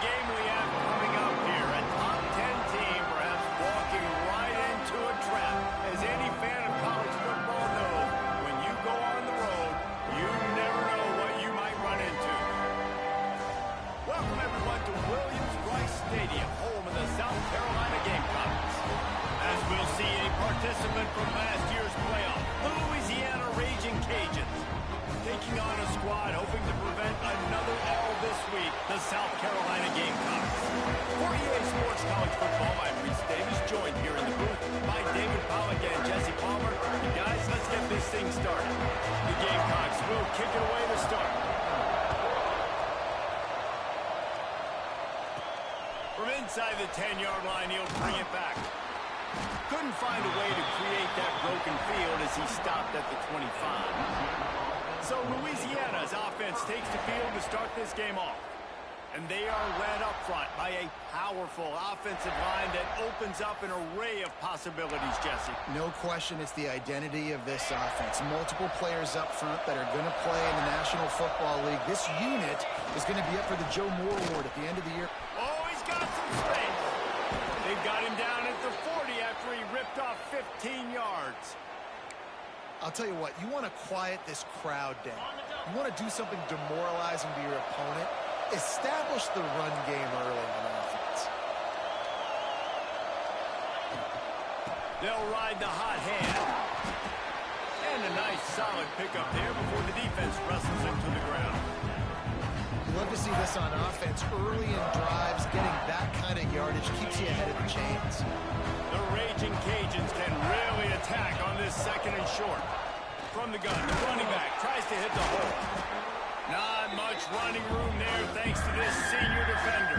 game we have coming up here. A top 10 team perhaps walking right into a trap. As any fan of college football knows, when you go on the road, you never know what you might run into. Welcome everyone to Williams-Brice Stadium, home of the South Carolina Gamecocks. As we'll see a participant from last year's playoff, the Louisiana Raging Cajuns. Taking on a squad hoping to prevent another L this week, the South Carolina Gamecocks. For EA Sports College Football, I'm Reese Davis, joined here in the booth by David Pollack and Jesse Palmer. And guys, let's get this thing started. The Gamecocks will kick it away to start. From inside the 10-yard line, he'll bring it back. Couldn't find a way to create that broken field as he stopped at the 25. So Louisiana's offense takes the field to start this game off. And they are led up front by a powerful offensive line that opens up an array of possibilities, Jesse. No question it's the identity of this offense. Multiple players up front that are going to play in the National Football League. This unit is going to be up for the Joe Moore Award at the end of the year. Oh, he's got some space. They've got him down at the 40 after he ripped off 15 yards. I'll tell you what, you want to quiet this crowd down. You want to do something demoralizing to your opponent. Establish the run game early on offense. They'll ride the hot hand. And a nice solid pickup there before the defense wrestles him to the ground. You love to see this on offense. Early in drives, getting that kind of yardage keeps you ahead of the chains. The Raging Cajuns can really attack on this second and short. From the gun, the running back tries to hit the hole. Not much running room there thanks to this senior defender.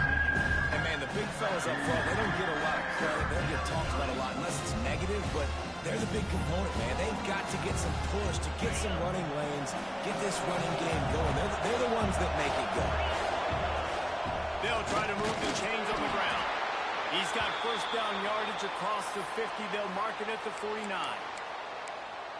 And man, the big fellas up front, they don't get a lot of credit. They don't get talked about a lot unless it's negative, but they're the big component, man. They've got to get some push, to get some running lanes, get this running game going. They're the ones that make it go. They'll try to move the chains on the ground. He's got first down yardage across the 50. They'll mark it at the 49.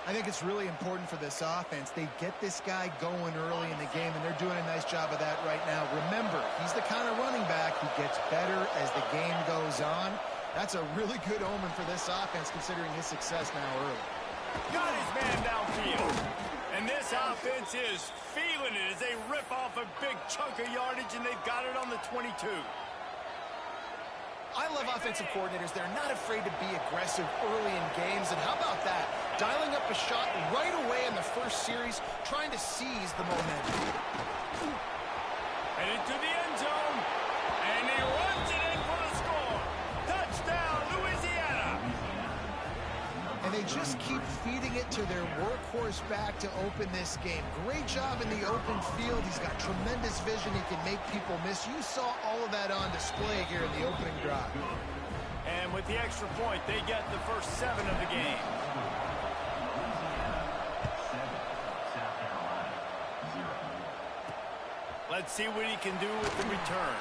I think it's really important for this offense. They get this guy going early in the game, and they're doing a nice job of that right now. Remember, he's the kind of running back who gets better as the game goes on. That's a really good omen for this offense, considering his success now early. Got his man downfield. And this offense is feeling it as they rip off a big chunk of yardage, and they've got it on the 22. I love offensive coordinators. They're not afraid to be aggressive early in games. And how about that? Dialing up a shot right away in the first series, trying to seize the momentum. And into the end zone. And he runs it in for the score. Touchdown, Louisiana. And they just keep feeding it to their workhorse back to open this game. Great job in the open field. He's got tremendous vision. He can make people miss. You saw all of that on display here in the opening drive. And with the extra point, they get the first 7 of the game. Let's see what he can do with the return.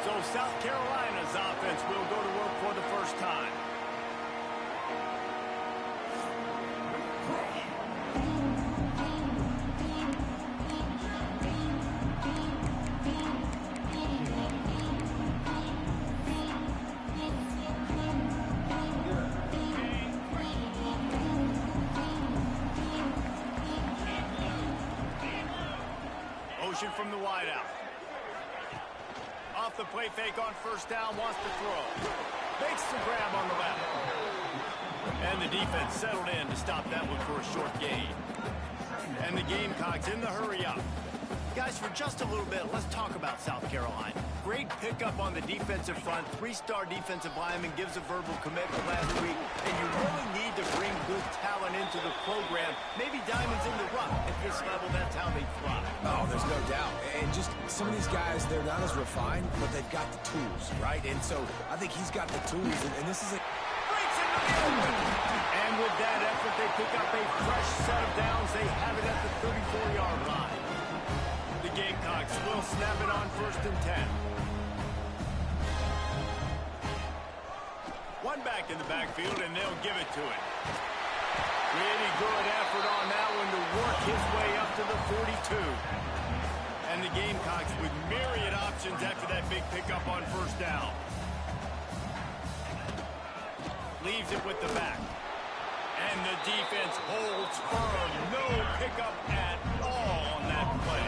So South Carolina's offense will go to work for the first time. Motion from the wideout. Off the play fake on first down, wants to throw. Makes the grab on the left. And the defense settled in to stop that one for a short gain. And the Gamecocks in the hurry up. Guys, for just a little bit, let's talk about South Carolina. Great pickup on the defensive front. 3-star defensive lineman gives a verbal commitment last week. And you really need to bring good talent into the program. Maybe diamonds in the rough. At this level, that's how they thrive. Oh, there's no doubt. And just some of these guys, they're not as refined, but they've got the tools, right? And so I think he's got the tools, and this is a... Breaks into the open. And with that effort, they pick up a fresh set of downs. They have it at the 34-yard line. The Gamecocks will snap it on 1st and 10. One back in the backfield, and they'll give it to it. Pretty good effort on that one to work his way up to the 42. And the Gamecocks with myriad options after that big pickup on first down. Leaves it with the back. And the defense holds firm. No pickup at all on that play.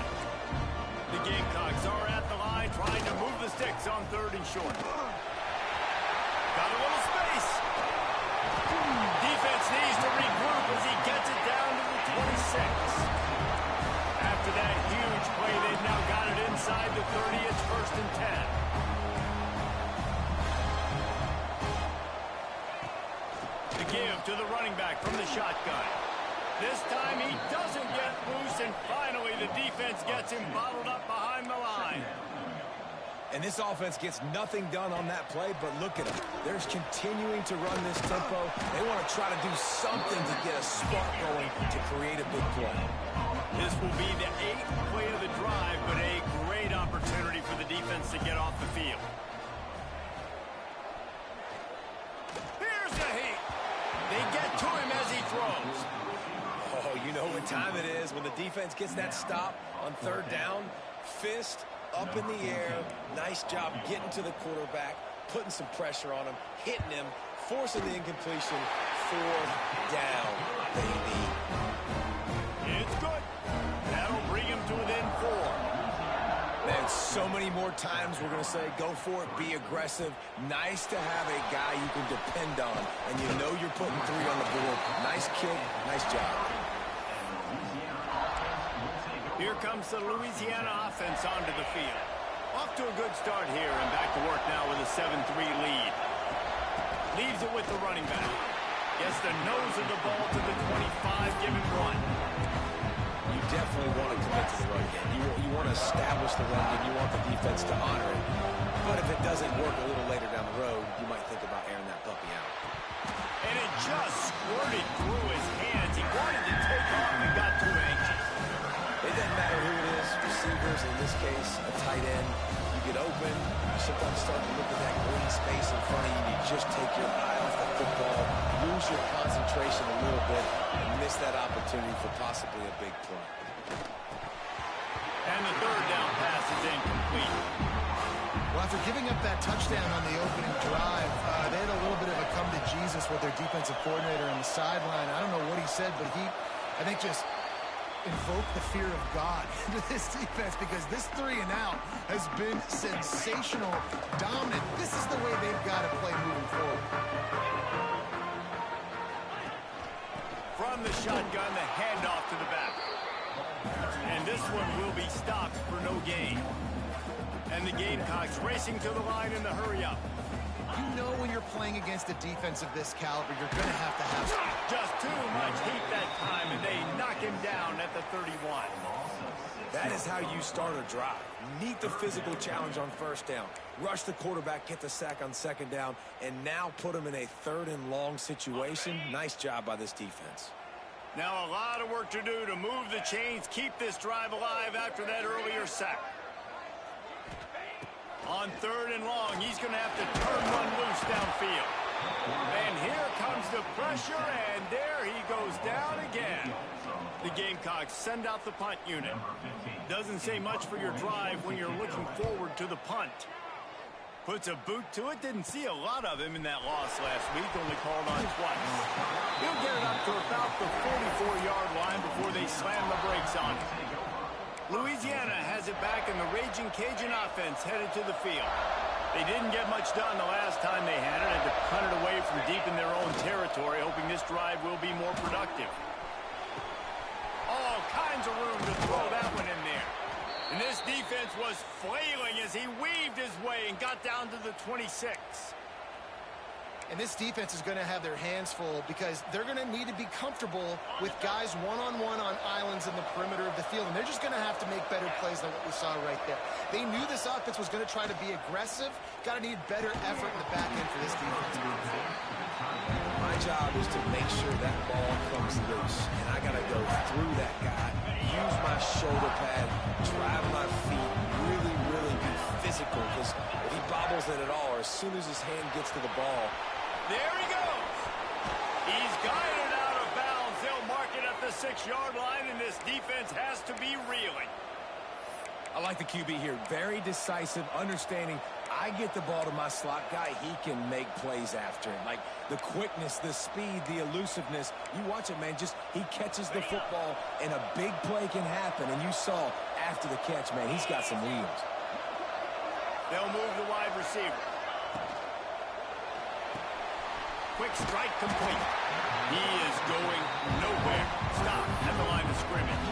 The Gamecocks are at the line trying to move the sticks on 3rd and short. Got a little space. Defense needs to regroup as he gets it down to the 26. After that huge play, they've now got it inside the 30. It's 1st and 10. The give to the running back from the shotgun. This time he doesn't get loose, and finally the defense gets him bottled up behind the line. And this offense gets nothing done on that play, but look at them. They're continuing to run this tempo. They want to try to do something to get a spark going to create a big play. This will be the 8th play of the drive, but a great opportunity for the defense to get off the field. Here's the heat. They get to him as he throws. Oh, you know what time it is when the defense gets that stop on 3rd down. Fist up in the air. Nice job getting to the quarterback, putting some pressure on him, hitting him, forcing the incompletion. 4th down, baby. It's good. That'll bring him to within 4. Man, so many more times we're going to say, go for it, be aggressive. Nice to have a guy you can depend on, and you know you're putting 3 on the board. Nice kick, nice job. Here comes the Louisiana offense onto the field. Off to a good start here, and back to work now with a 7-3 lead. Leaves it with the running back. Gets the nose of the ball to the 25, giving 1. You definitely want to commit to the run game. You want to establish the run game. You want the defense to honor it. But if it doesn't work a little later down the road, you might think about airing that puppy out. And it just squirted through his hands. He wanted to take off and got too anxious. It doesn't matter who it is, receivers, in this case, a tight end. You get open, you sometimes start to look at that green space in front of you, and you just take your eye off the football, lose your concentration a little bit, and miss that opportunity for possibly a big play. And the 3rd down pass is incomplete. Well, after giving up that touchdown on the opening drive, they had a little bit of a come to Jesus with their defensive coordinator on the sideline. I don't know what he said, but he, I think, just invoke the fear of God into this defense, because this 3 and out has been sensational, dominant. This is the way they've got to play moving forward. From the shotgun, the handoff to the back. And this one will be stopped for no gain. And the Gamecocks racing to the line in the hurry-up. You know when you're playing against a defense of this caliber, you're going to have just too much heat that time, and they knock him down at the 31. That is how you start a drive. Meet the physical challenge on 1st down. Rush the quarterback, get the sack on 2nd down, and now put him in a 3rd and long situation. Nice job by this defense. Now a lot of work to do to move the chains, keep this drive alive after that earlier sack. On 3rd and long, he's going to have to turn one loose downfield. And here comes the pressure, and there he goes down again. The Gamecocks send out the punt unit. Doesn't say much for your drive when you're looking forward to the punt. Puts a boot to it. Didn't see a lot of him in that loss last week, only called on twice. He'll get it up to about the 44-yard line before they slam the brakes on it. Louisiana has it back, and the Raging Cajun offense headed to the field. They didn't get much done the last time they had it. Had to punt it away from deep in their own territory, hoping this drive will be more productive. All kinds of room to throw that one in there. And this defense was flailing as he weaved his way and got down to the 26. And this defense is going to have their hands full, because they're going to need to be comfortable with guys one-on-one on islands in the perimeter of the field. And they're just going to have to make better plays than what we saw right there. They knew this offense was going to try to be aggressive. Got to need better effort in the back end for this defense moving forward. My job is to make sure that ball comes loose. And I got to go through that guy, use my shoulder pad, drive my feet, really, really be physical. Because if he bobbles it at all, or as soon as his hand gets to the ball, there he goes. He's guided out of bounds the 6-yard line, and this defense has to be reeling. I like the QB here. Very decisive, understanding I get the ball to my slot guy, he can make plays after it. Like the quickness, the speed, the elusiveness. You watch it, man, just he catches the football and a big play can happen. And you saw after the catch, man, he's got some wheels. They'll move the wide receiver. Quick strike complete. He is going nowhere. Stop at the line of scrimmage.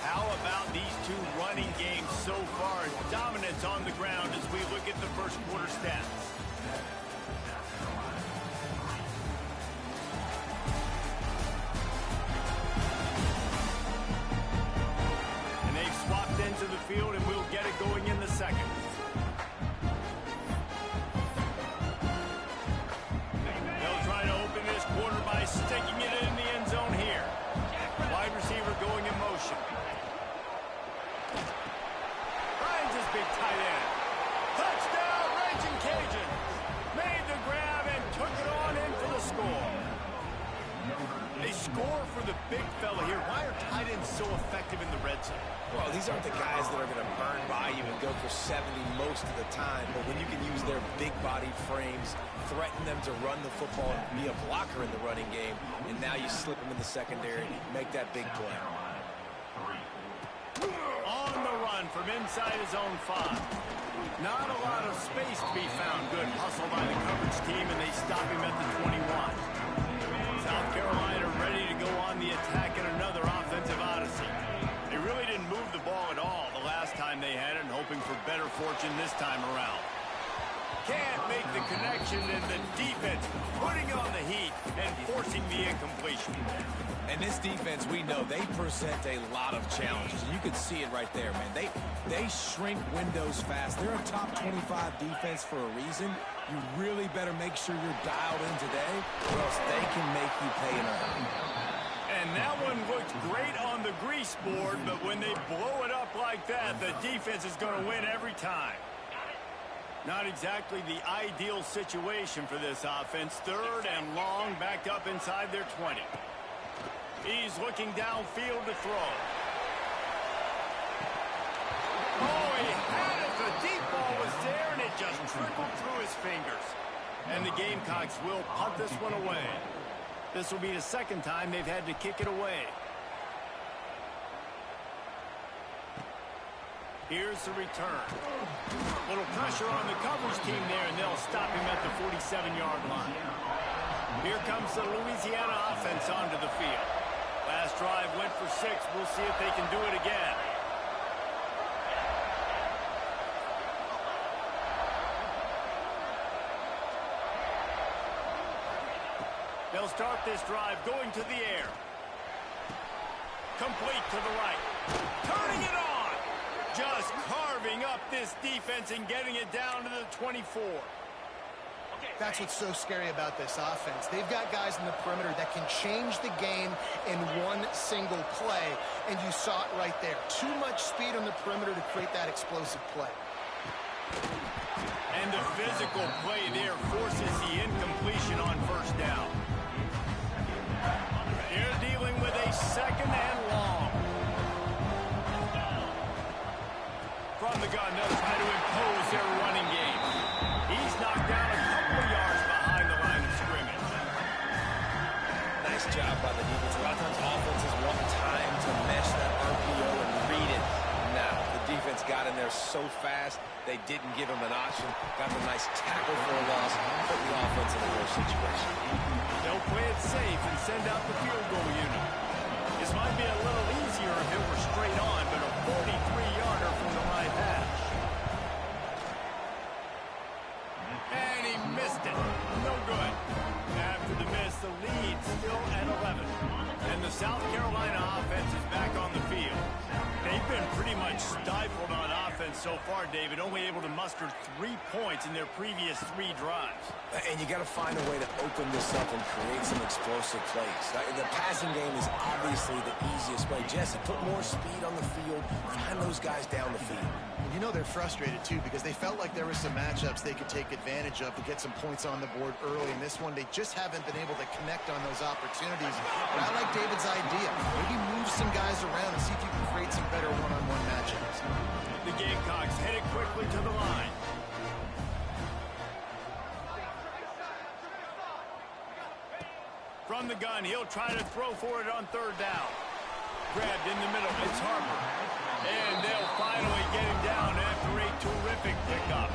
How about these two running games so far? Dominance on the ground as we look at the first quarter stats. Into the field, and we'll get it going in the second. They'll try to open this quarter by sticking it in the end zone here. Wide receiver going in motion. Finds his big tight end. Touchdown, Raging Cajun. Made the grab and took it on in for the score. They score for the big fella here. Why are tight ends so effective in the red zone? Well, these aren't the guys that are going to burn by you and go for 70 most of the time, but when you can use their big body frames, threaten them to run the football and be a blocker in the running game, and now you slip them in the secondary, make that big play. On the run from inside his own 5. Not a lot of space to be found. Good hustle by the coverage team, and they stop him at the 21. South Carolina ready to go on the attack in another offensive odyssey. They really didn't move the ball at all the last time they had it, and hoping for better fortune this time around. Can't make the connection, and the defense putting on the heat and forcing the incompletion. And this defense, we know, they present a lot of challenges. You can see it right there, man. They shrink windows fast. They're a top 25 defense for a reason. You really better make sure you're dialed in today, or else they can make you pay in a hurry. And that one looked great on the grease board, but when they blow it up like that, the defense is going to win every time. Not exactly the ideal situation for this offense. 3rd and long, back up inside their 20. He's looking downfield to throw. Oh, he had it. The deep ball was there, and it just trickled through his fingers. And the Gamecocks will punt this one away. This will be the second time they've had to kick it away. Here's the return. A little pressure on the coverage team there, and they'll stop him at the 47-yard line. Here comes the Louisiana offense onto the field. Last drive went for 6. We'll see if they can do it again. They'll start this drive going to the air. Complete to the right. Turning it on. Just carving up this defense and getting it down to the 24. That's what's so scary about this offense. They've got guys in the perimeter that can change the game in one single play, and you saw it right there. Too much speed on the perimeter to create that explosive play. And the physical play there forces the incompletion on first down. They're dealing with a 2nd and long. From the gun, they'll try to impose their running game. He's knocked down a couple of yards behind the line of scrimmage. Nice job by the defense. A lot of times offenses want time to mesh that RPO and read it. Now, the defense got in there so fast, they didn't give him an option. Got a nice tackle for a loss, put the offense in a worse situation. They'll play it safe and send out the field goal unit. This might be a little easier if it were straight on, but a 43-yarder from the right hash. And he missed it. No good. After the miss, the lead still at 11. And the South Carolina offense is back on the field. They've been pretty much stifled on offense offense so far, David, only able to muster 3 points in their previous 3 drives. And you got to find a way to open this up and create some explosive plays. The passing game is obviously the easiest way. Jesse, put more speed on the field, find those guys down the field. You know they're frustrated, too, because they felt like there were some matchups they could take advantage of to get some points on the board early. In this one, they just haven't been able to connect on those opportunities. But I like David's idea. Maybe move some guys around and see if you can create some better one-on-one matchups. The Gamecocks headed quickly to the line. From the gun, he'll try to throw for it on 3rd down. Grabbed in the middle, it's Harper. And they'll finally get him down after a terrific pickup.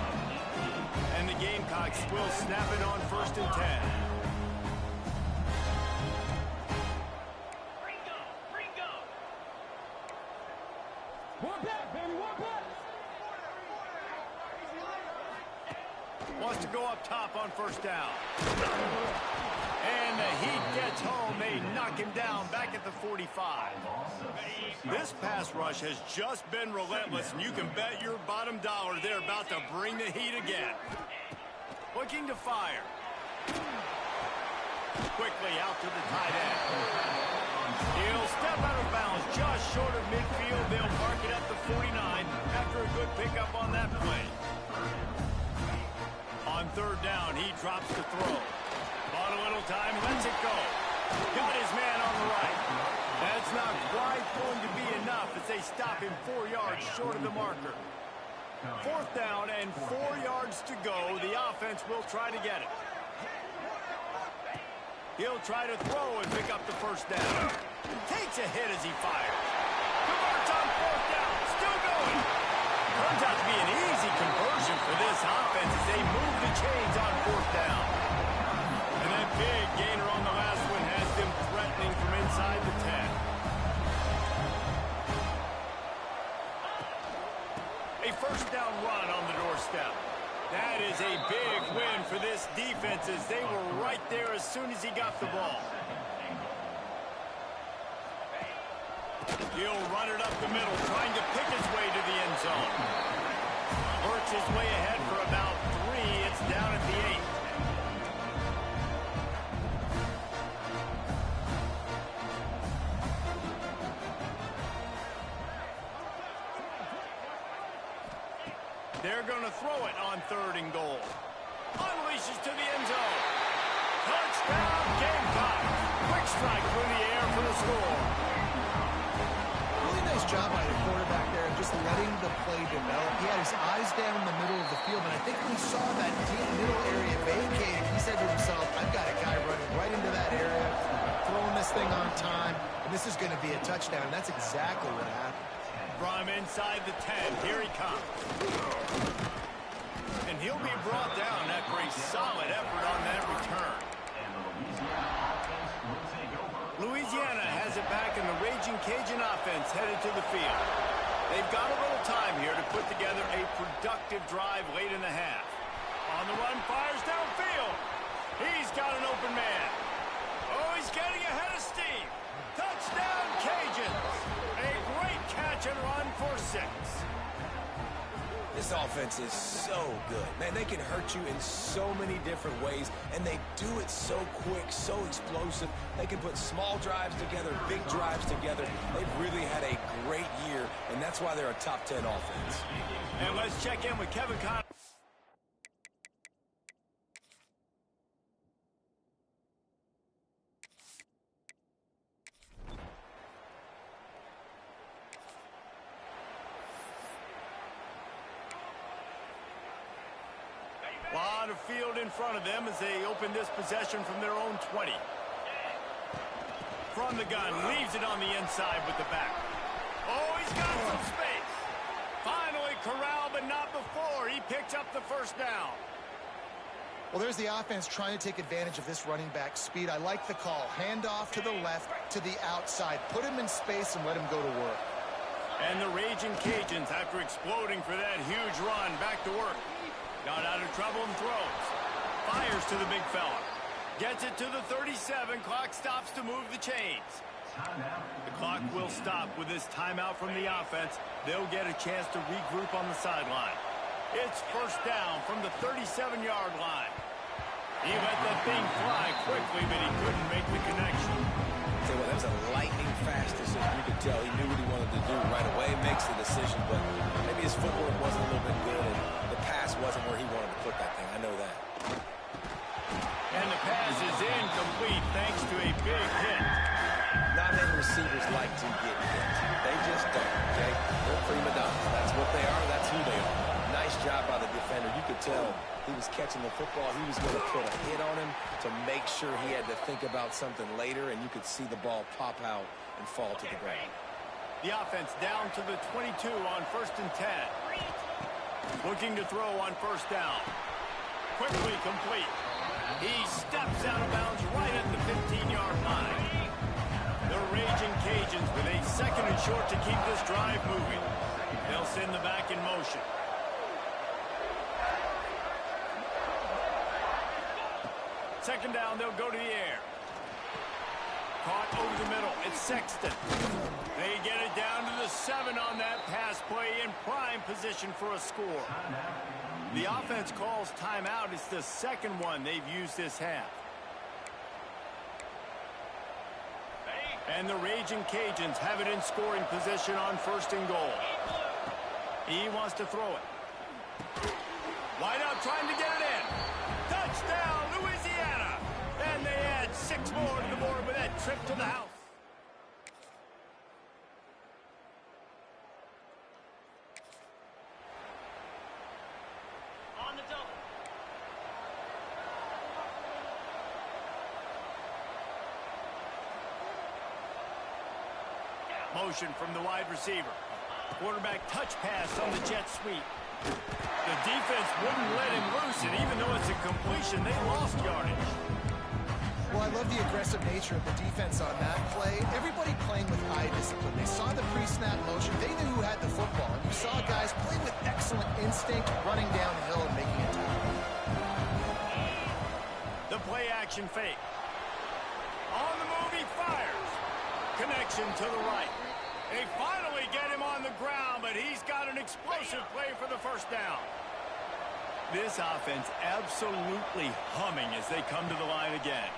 And the Gamecocks will snap it on 1st and 10. Wants to go up top on 1st down. And the Heat gets home. They knock him down back at the 45. This pass rush has just been relentless, and you can bet your bottom dollar they're about to bring the heat again. Looking to fire. Quickly out to the tight end. He'll step out of bounds just short of midfield. They'll mark it at the 49 after a good pickup on that play. On 3rd down, he drops the throw. Bought a little time, lets it go. Got his man on the right. That's not quite going to be enough as they stop him 4 yards short of the marker. 4th down and 4 yards to go. The offense will try to get it. He'll try to throw and pick up the 1st down. Takes a hit as he fires. Converts on 4th down. Still going. Turns out to be an easy conversion for this offense as they move the chains on 4th down. And that big gainer on the last one has them threatening from inside the 10. A 1st down run on the doorstep. That is a big win for this defense as they were right there as soon as he got the ball. He'll run it up the middle, trying to pick his way to the end zone. Works his way ahead for about 3. It's down at the 8. They're going to throw it on 3rd and goal. Unleashes to the end zone. Touchdown, Gamecock. Quick strike through the air for the score. Really nice job by the quarterback there, just letting the play develop. He had his eyes down in the middle of the field, and I think when he saw that deep middle area vacated, he said to himself, I've got a guy running right into that area, throwing this thing on time, and this is going to be a touchdown. And that's exactly what happened. From inside the 10, here he comes. And he'll be brought down after a solid effort on that return. Louisiana has it back, and the Raging Cajun offense headed to the field. They've got a little time here to put together a productive drive late in the half. On the run, fires downfield. He's got an open man. Oh, he's getting ahead of steam. Touchdown, Cajuns. A great catch and run for 6. This offense is so good. Man, they can hurt you in so many different ways, and they do it so quick, so explosive. They can put small drives together, big drives together. They've really had a great year, and that's why they're a top 10 offense. And let's check in with Kevin Conner. A lot of field in front of them as they open this possession from their own 20. From the gun, leaves it on the inside with the back. Oh, he's got some space. Finally corralled, but not before. He picks up the 1st down. Well, there's the offense trying to take advantage of this running back speed. I like the call. Hand off to the left, to the outside. Put him in space and let him go to work. And the Raging Cajuns, after exploding for that huge run, back to work. Got out of trouble and throws. Fires to the big fella. Gets it to the 37. Clock stops to move the chains. The clock will stop with this timeout from the offense. They'll get a chance to regroup on the sideline. It's first down from the 37-yard line. He let that thing fly quickly, but he couldn't make the connection. Tell you what, that was a lightning-fast decision. You could tell he knew what he wanted to do right away. Makes the decision, but maybe his footwork wasn't a little bit good, and the pass wasn't where he wanted to put that thing. I know that. And the pass is incomplete thanks to a big hit. Not many receivers like to get hit. They just don't, okay? They're prima donnas. That's what they are. That's who they are. Nice job by the defender. You could tell he was catching the football. He was going to put a hit on him to make sure he had to think about something later, and you could see the ball pop out and fall to the ground. The offense down to the 22 on 1st and 10. Looking to throw on first down. Quickly complete. He steps out of bounds right at the 15-yard line. The Raging Cajuns with a 2nd and short to keep this drive moving. They'll send the back in motion. Second down, they'll go to the air. Caught over the middle. It's Sexton. They get it down to the 7 on that pass play in prime position for a score. The offense calls timeout. It's the 2nd one they've used this half. And the Raging Cajuns have it in scoring position on 1st and goal. He wants to throw it. Wide out trying to get it in. Touchdown, Louisiana! And they add 6 more to the board with that trip to the house. On the double. Motion from the wide receiver. Quarterback touch pass on the jet sweep. The defense wouldn't let him loose, and even though it's a completion, they lost yardage. Well, I love the aggressive nature of the defense on that play. Everybody playing with eye discipline. They saw the pre-snap motion. They knew who had the football. And you saw guys play with excellent instinct, running downhill and making a tackle. The play action fake. On the move, he fires. Connection to the right. They finally get him on the ground, but he's got an explosive play for the first down. This offense absolutely humming as they come to the line again.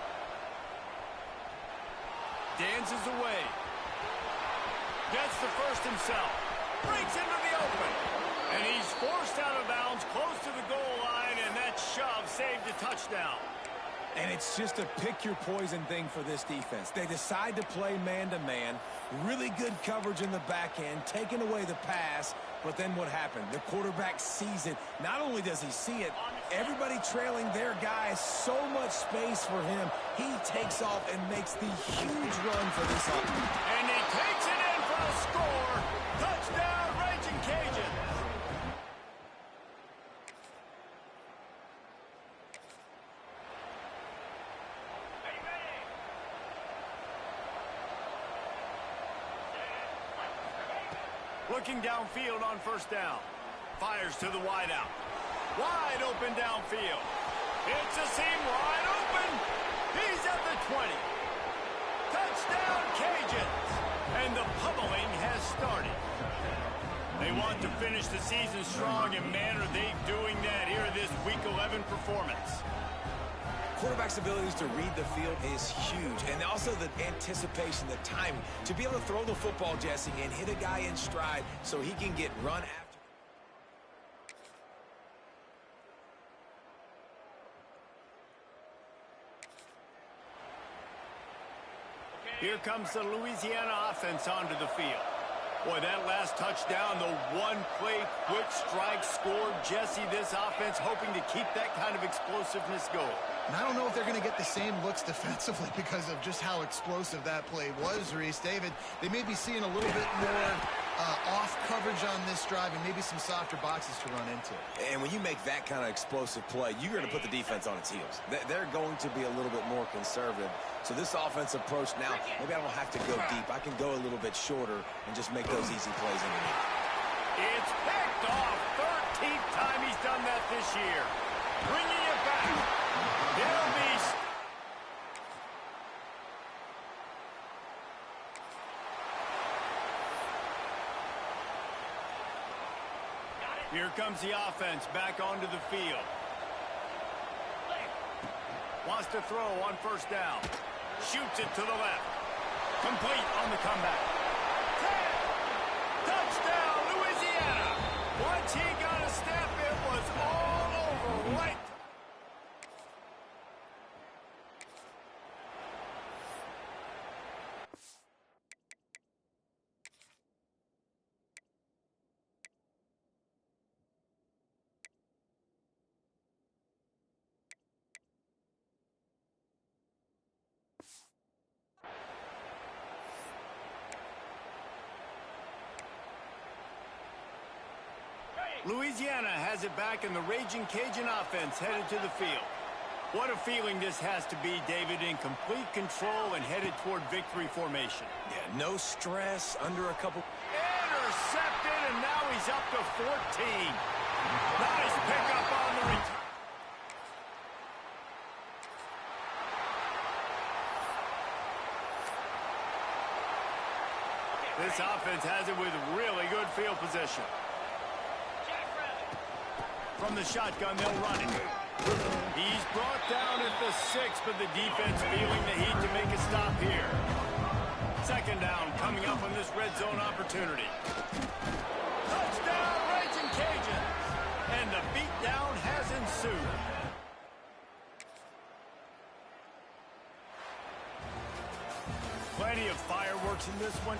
Dances away. Gets the first himself. Breaks into the open. And he's forced out of bounds close to the goal line, and that shove saved a touchdown. And it's just a pick-your-poison thing for this defense. They decide to play man-to-man, really good coverage in the back end, taking away the pass, but then what happened? The quarterback sees it. Not only does he see it, everybody trailing their guy, so much space for him. He takes off and makes the huge run for this offense. And he takes it in for a score. Touchdown, Raging Cajuns. Looking downfield on first down. Fires to the wideout. Wide open downfield. It's a seam wide open. He's at the 20. Touchdown, Cajuns. And the pummeling has started. They want to finish the season strong, and man, are they doing that here in this Week 11 performance. Quarterback's abilities to read the field is huge, and also the anticipation, the timing, to be able to throw the football, Jesse, and hit a guy in stride so he can get run after. Here comes the Louisiana offense onto the field. Boy, that last touchdown, the one-play quick strike scored. Jesse, this offense hoping to keep that kind of explosiveness going. And I don't know if they're going to get the same looks defensively because of just how explosive that play was, Reese. David, they may be seeing a little bit more off coverage on this drive and maybe some softer boxes to run into. And when you make that kind of explosive play, you're going to put the defense on its heels. They're going to be a little bit more conservative. So this offensive approach now, maybe I don't have to go deep. I can go a little bit shorter and just make those easy plays underneath. It's picked off. 13th time he's done that this year. Bringing it back. They'll be... Here comes the offense back onto the field. Wants to throw on first down. Shoots it to the left. Complete on the comeback. 10. Touchdown, Louisiana. Once he got a step, it was all over right. Louisiana has it back, and the Raging Cajun offense headed to the field. What a feeling this has to be, David, in complete control and headed toward victory formation. Yeah, no stress, under a couple. Intercepted, and now he's up to 14. Nice pickup on the return. This offense has it with really good field position. From the shotgun, they'll run it. He's brought down at the 6, but the defense feeling the heat to make a stop here. Second down coming up on this red zone opportunity. Touchdown, Raging Cajuns! And the beatdown has ensued. Plenty of fireworks in this one.